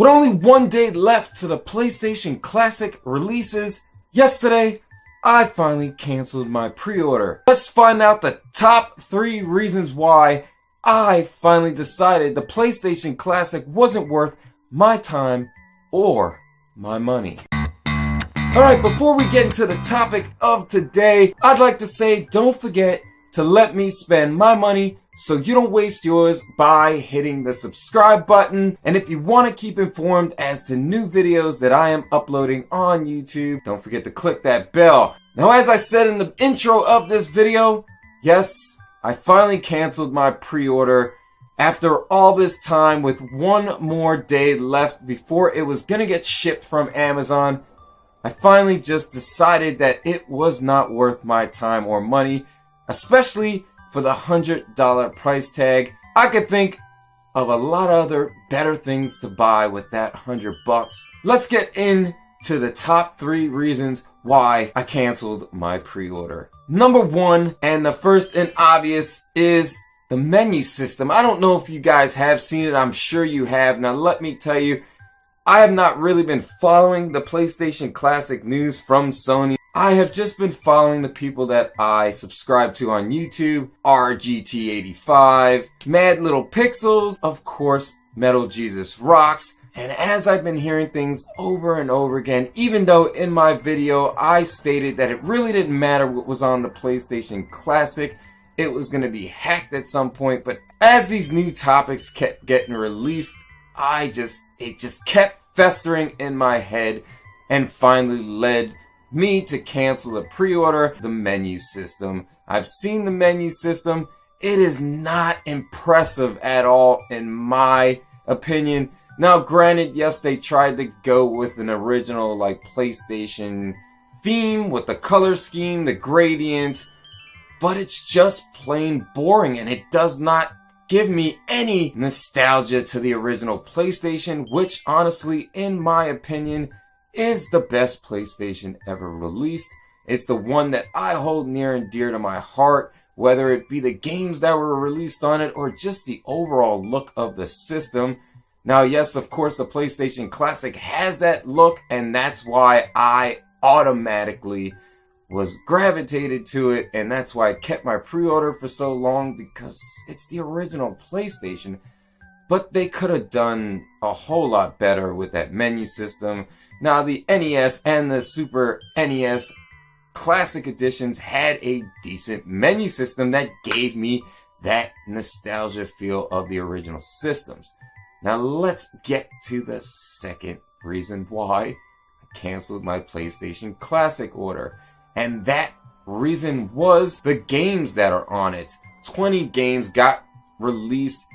With only one day left to the PlayStation Classic releases, yesterday, I finally canceled my pre-order. Let's find out the top 3 reasons why I finally decided the PlayStation Classic wasn't worth my time or my money. Alright, before we get into the topic of today, I'd like to say don't forget to let me spend my money so you don't waste yours by hitting the subscribe button. And if you want to keep informed as to new videos that I am uploading on YouTube, don't forget to click that bell. Now, as I said in the intro of this video, yes, I finally canceled my pre-order after all this time with one more day left before it was gonna get shipped from Amazon. I finally just decided that it was not worth my time or money, especially for the $100 price tag. I could think of a lot of other better things to buy with that $100. Let's get into the top 3 reasons why I canceled my pre-order. Number 1, and the first and obvious, is the menu system. I don't know if you guys have seen it. I'm sure you have. Now let me tell you, I have not really been following the PlayStation Classic news from Sony. I have just been following the people that I subscribe to on YouTube. RGT85, Mad Little Pixels, of course, Metal Jesus Rocks. And as I've been hearing things over and over again, even though in my video I stated that it really didn't matter what was on the PlayStation Classic, it was going to be hacked at some point. But as these new topics kept getting released, it just kept festering in my head and finally led me to cancel the pre-order. The menu system. I've seen the menu system. It is not impressive at all in my opinion. Now granted, yes, they tried to go with an original like PlayStation theme with the color scheme, the gradient, but it's just plain boring and it does not give me any nostalgia to the original PlayStation, which honestly, in my opinion, is the best PlayStation ever released. It's the one that I hold near and dear to my heart, whether it be the games that were released on it or just the overall look of the system. Now, yes, of course, the PlayStation Classic has that look, and that's why I automatically was gravitated to it, and that's why I kept my pre-order for so long, because it's the original PlayStation. But they could have done a whole lot better with that menu system. Now, the NES and the Super NES Classic Editions had a decent menu system that gave me that nostalgia feel of the original systems. Now, let's get to the second reason why I canceled my PlayStation Classic order. And that reason was the games that are on it. 20 games got released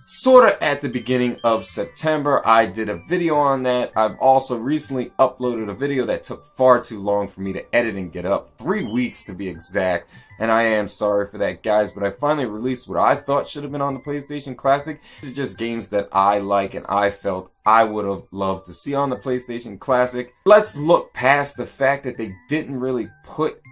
sort of at the beginning of September. I did a video on that. I've also recently uploaded a video that took far too long for me to edit and get up. 3 weeks to be exact. And I am sorry for that, guys. But I finally released what I thought should have been on the PlayStation Classic. These are just games that I like and I felt I would have loved to see on the PlayStation Classic. Let's look past the fact that they didn't really put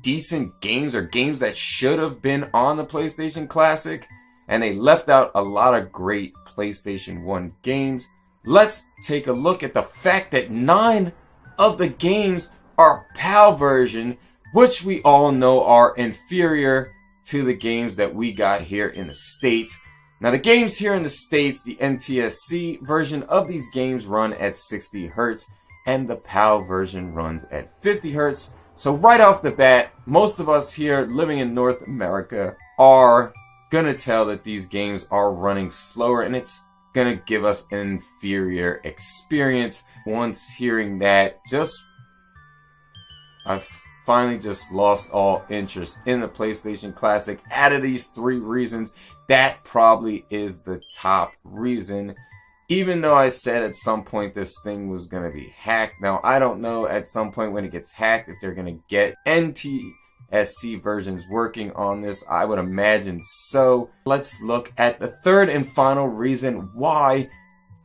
decent games or games that should have been on the PlayStation Classic, and they left out a lot of great PlayStation 1 games. Let's take a look at the fact that 9 of the games are PAL version, which we all know are inferior to the games that we got here in the States. Now, the games here in the States, the NTSC version of these games run at 60 Hz, and the PAL version runs at 50 Hz. So right off the bat, most of us here living in North America are gonna tell that these games are running slower, and it's gonna give us an inferior experience. Once hearing that, I've finally just lost all interest in the PlayStation Classic. Out of these 3 reasons, that probably is the top reason. Even though I said at some point this thing was going to be hacked. Now, I don't know at some point when it gets hacked if they're going to get NTSC versions working on this. I would imagine so. Let's look at the third and final reason why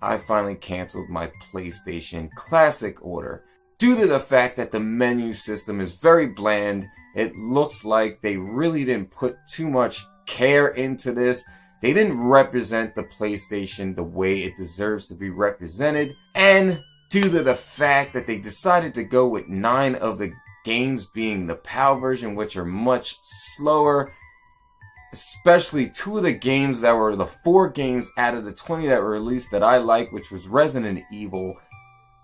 I finally canceled my PlayStation Classic order. Due to the fact that the menu system is very bland, it looks like they really didn't put too much care into this. They didn't represent the PlayStation the way it deserves to be represented. And due to the fact that they decided to go with 9 of the games being the PAL version, which are much slower, especially 2 of the games that were the 4 games out of the 20 that were released that I like, which was Resident Evil,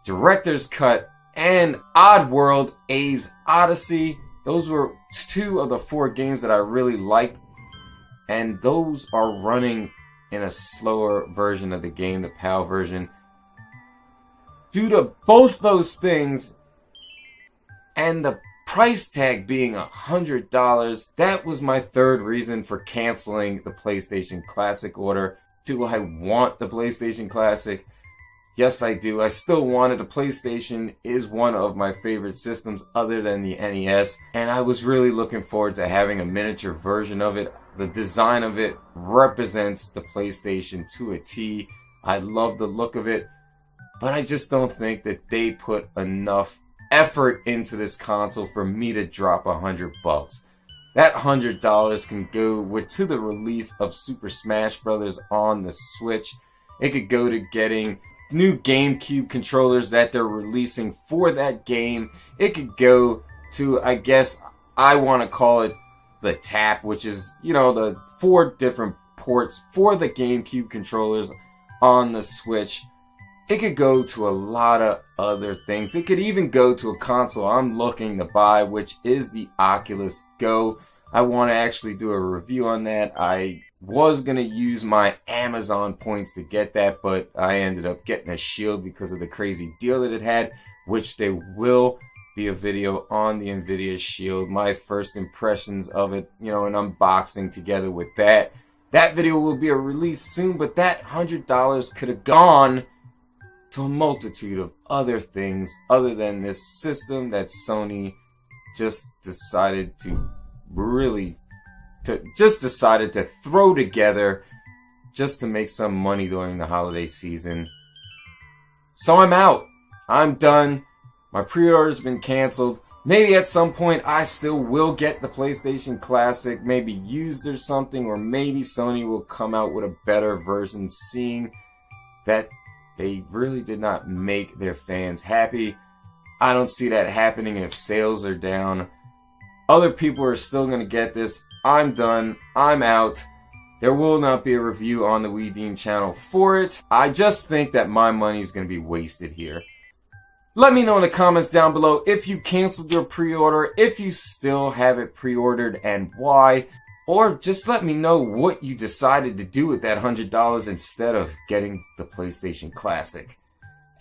Director's Cut, and Oddworld, Abe's Odyssey. Those were 2 of the 4 games that I really liked, and those are running in a slower version of the game, the PAL version. Due to both those things, and the price tag being $100, that was my third reason for canceling the PlayStation Classic order. Do I want the PlayStation Classic? Yes, I do. I still want it. The PlayStation is one of my favorite systems other than the NES, and I was really looking forward to having a miniature version of it. The design of it represents the PlayStation to a T. I love the look of it, but I just don't think that they put enough effort into this console for me to drop $100. That $100 can go to the release of Super Smash Bros. On the Switch. It could go to getting new GameCube controllers that they're releasing for that game. It could go to, I guess I want to call it the tap, which is, the 4 different ports for the GameCube controllers on the Switch. It could go to a lot of other things. It could even go to a console I'm looking to buy, which is the Oculus Go. I want to actually do a review on that. I was going to use my Amazon points to get that, but I ended up getting a Shield because of the crazy deal that it had, which there will be a video on the Nvidia Shield. My first impressions of it, an unboxing together with that. That video will be a release soon, but that $100 could have gone to a multitude of other things other than this system that Sony just decided to throw together just to make some money during the holiday season. So I'm out. I'm done. My pre-order's been canceled. Maybe at some point I still will get the PlayStation Classic, maybe used or something, or maybe Sony will come out with a better version, seeing that they really did not make their fans happy. I don't see that happening if sales are down. Other people are still going to get this. I'm done. I'm out. There will not be a review on the Deem channel for it. I just think that my money is going to be wasted here. Let me know in the comments down below if you canceled your pre-order, if you still have it pre-ordered, and why. Or just let me know what you decided to do with that $100 instead of getting the PlayStation Classic.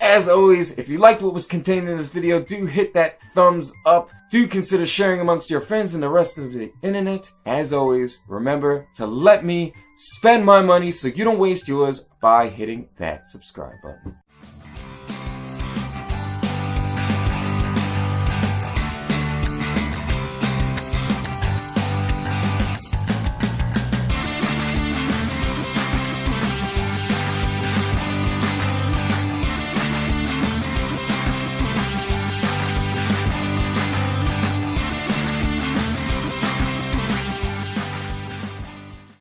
As always, if you liked what was contained in this video, do hit that thumbs up. Do consider sharing amongst your friends and the rest of the internet. As always, remember to let me spend my money so you don't waste yours by hitting that subscribe button.